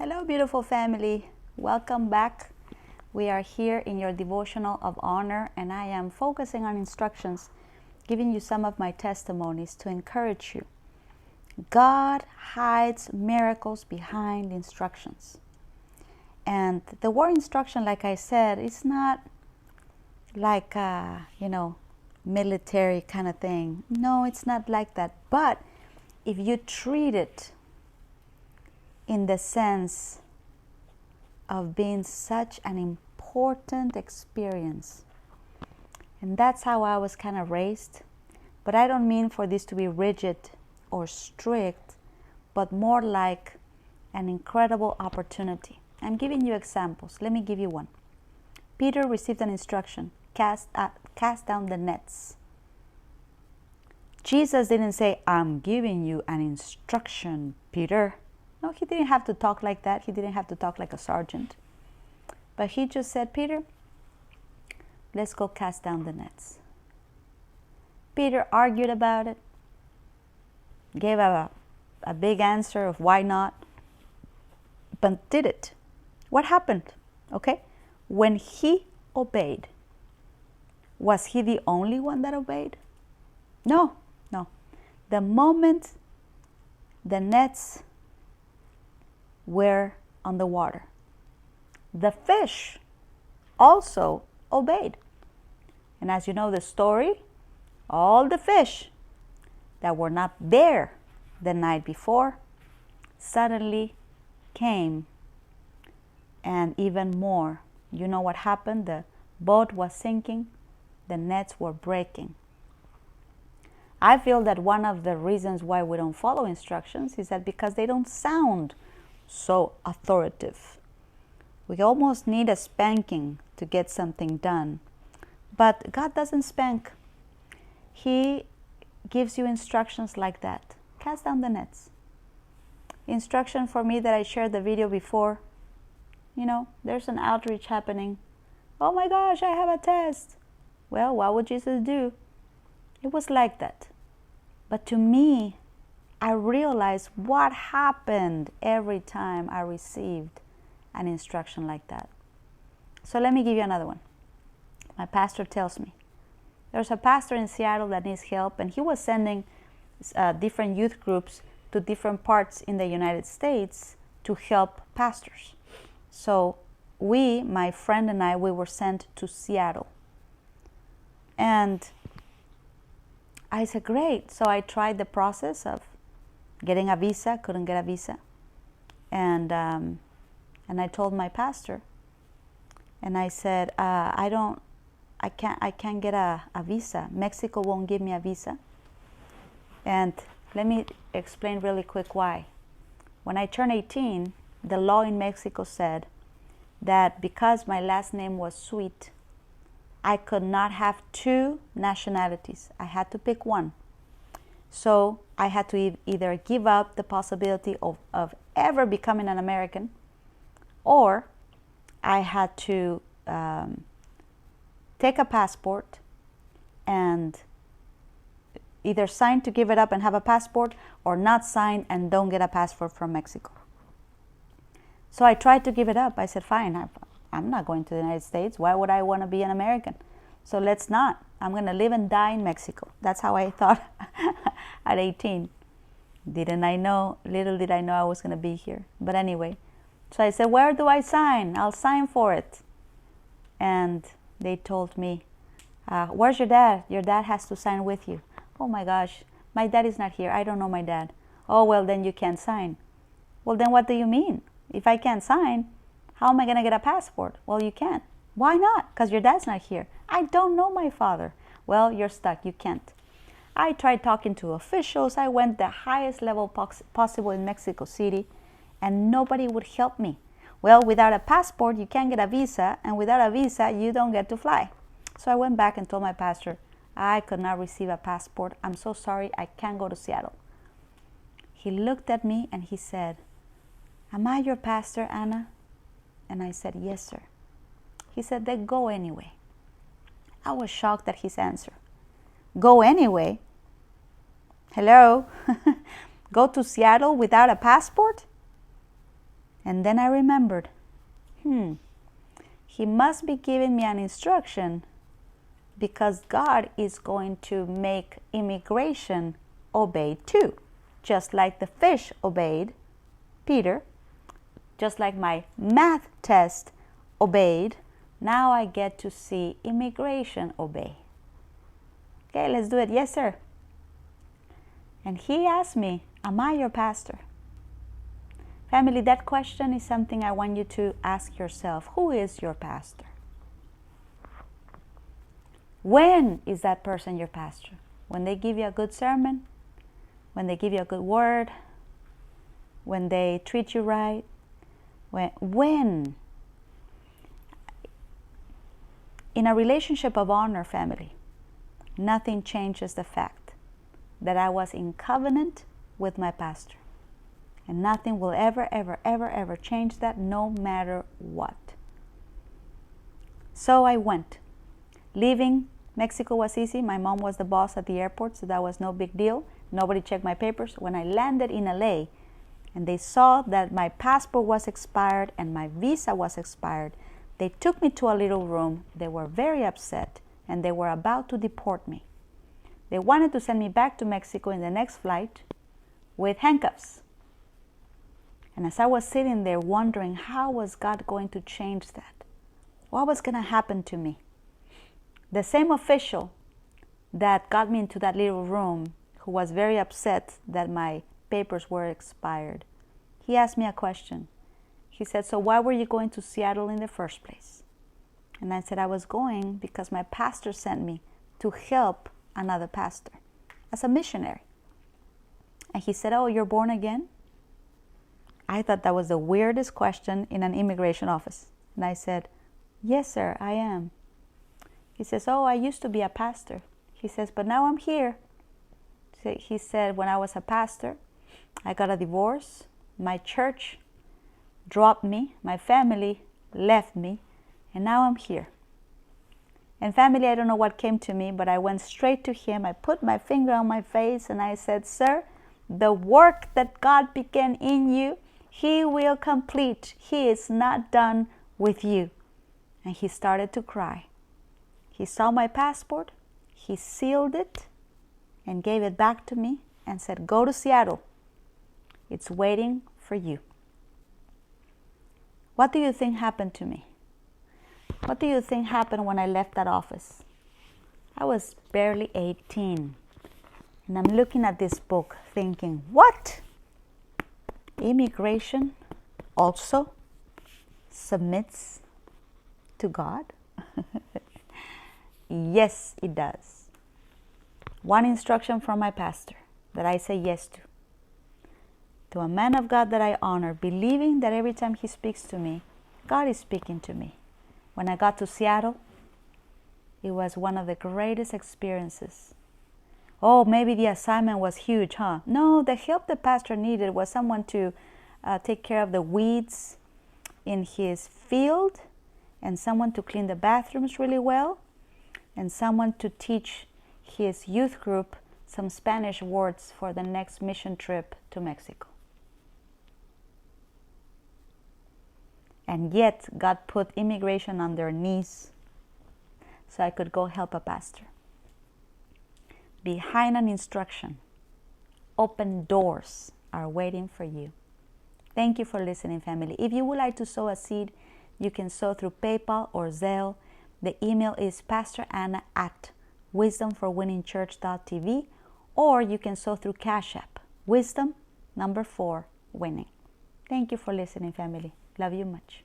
Hello, beautiful family. Welcome back. We are here in your devotional of honor, and I am focusing on instructions, giving you some of my testimonies to encourage you. God hides miracles behind instructions. And the word instruction, like I said, it's not like a, military kind of thing. No, it's not like that. But if you treat it in the sense of being such an important experience. And that's how I was kind of raised. But I don't mean for this to be rigid or strict, but more like an incredible opportunity. I'm giving you examples. Let me give you one. Peter received an instruction, cast down the nets. Jesus didn't say, I'm giving you an instruction, Peter. No, he didn't have to talk like that. He didn't have to talk like a sergeant. But he just said, Peter, let's go cast down the nets. Peter argued about it, gave a big answer of why not, but did it. What happened? Okay? When he obeyed, was he the only one that obeyed? No. The moment the nets were on the water, the fish also obeyed. And as you know the story, all the fish that were not there the night before suddenly came, and even more. You know what happened? The boat was sinking, the nets were breaking. I feel that one of the reasons why we don't follow instructions is that because they don't sound so authoritative. We almost need a spanking to get something done. But God doesn't spank. He gives you instructions like that. Cast down the nets. Instruction for me that I shared the video before. There's an outreach happening. Oh my gosh, I have a test. Well, what would Jesus do? It was like that. But to me, I realized what happened every time I received an instruction like that. So let me give you another one. My pastor tells me, there's a pastor in Seattle that needs help, and he was sending different youth groups to different parts in the United States to help pastors. So my friend and I, we were sent to Seattle. And I said, great. So I tried the process of getting a visa, couldn't get a visa. And I told my pastor, and I said, I can't get a visa. Mexico won't give me a visa. And let me explain really quick why. When I turned 18, the law in Mexico said that because my last name was Sweet, I could not have two nationalities. I had to pick one. So I had to either give up the possibility of ever becoming an American, or I had to take a passport and either sign to give it up and have a passport, or not sign and don't get a passport from Mexico. So I tried to give it up. I said, fine, I'm not going to the United States. Why would I want to be an American? So let's not. I'm going to live and die in Mexico. That's how I thought at 18. Little did I know I was going to be here. But anyway, so I said, where do I sign? I'll sign for it. And they told me, where's your dad? Your dad has to sign with you. Oh my gosh, my dad is not here. I don't know my dad. Oh, well, then you can't sign. Well, then what do you mean? If I can't sign, how am I going to get a passport? Well, you can't. Why not? Because your dad's not here. I don't know my father. Well, you're stuck. You can't. I tried talking to officials. I went the highest level possible in Mexico City, and nobody would help me. Well, without a passport, you can't get a visa, and without a visa, you don't get to fly. So I went back and told my pastor, I could not receive a passport. I'm so sorry. I can't go to Seattle. He looked at me and he said, am I your pastor, Anna? And I said, yes, sir. He said, then go anyway. I was shocked at his answer. Go anyway? Hello? Go to Seattle without a passport? And then I remembered, he must be giving me an instruction because God is going to make immigration obey too. Just like the fish obeyed Peter, just like my math test obeyed, now I get to see immigration obey. Okay, let's do it. Yes, sir. And he asked me, am I your pastor? Family, that question is something I want you to ask yourself. Who is your pastor? When is that person your pastor? When they give you a good sermon? When they give you a good word? When they treat you right? When? In a relationship of honor, family, nothing changes the fact that I was in covenant with my pastor. And nothing will ever change that, no matter what. So I went. Leaving Mexico was easy. My mom was the boss at the airport, so that was no big deal. Nobody checked my papers. When I landed in LA and they saw that my passport was expired and my visa was expired, they took me to a little room. They were very upset and they were about to deport me. They wanted to send me back to Mexico in the next flight with handcuffs. And as I was sitting there wondering, how was God going to change that? What was going to happen to me? The same official that got me into that little room, who was very upset that my papers were expired, he asked me a question. He said, so why were you going to Seattle in the first place? And I said, I was going because my pastor sent me to help another pastor as a missionary. And he said, oh, you're born again? I thought that was the weirdest question in an immigration office. And I said, yes, sir, I am. He says, oh, I used to be a pastor. He says, but now I'm here. So he said, when I was a pastor, I got a divorce. My church dropped me. My family left me. And now I'm here. And family, I don't know what came to me, but I went straight to him. I put my finger on my face and I said, sir, the work that God began in you, He will complete. He is not done with you. And he started to cry. He saw my passport, he sealed it and gave it back to me and said, go to Seattle. It's waiting for you. What do you think happened to me? What do you think happened when I left that office? I was barely 18. And I'm looking at this book thinking, what? Immigration also submits to God? Yes, it does. One instruction from my pastor that I say yes to a man of God that I honor, believing that every time he speaks to me, God is speaking to me. When I got to Seattle, it was one of the greatest experiences. Oh, maybe the assignment was huge, huh? No, the help the pastor needed was someone to take care of the weeds in his field, and someone to clean the bathrooms really well, and someone to teach his youth group some Spanish words for the next mission trip to Mexico. And yet, God put immigration on their knees so I could go help a pastor. Behind an instruction, open doors are waiting for you. Thank you for listening, family. If you would like to sow a seed, you can sow through PayPal or Zelle. The email is pastoranna@wisdomforwinningchurch.tv, or you can sow through Cash App, Wisdom 4 Winning. Thank you for listening, family. Love you much.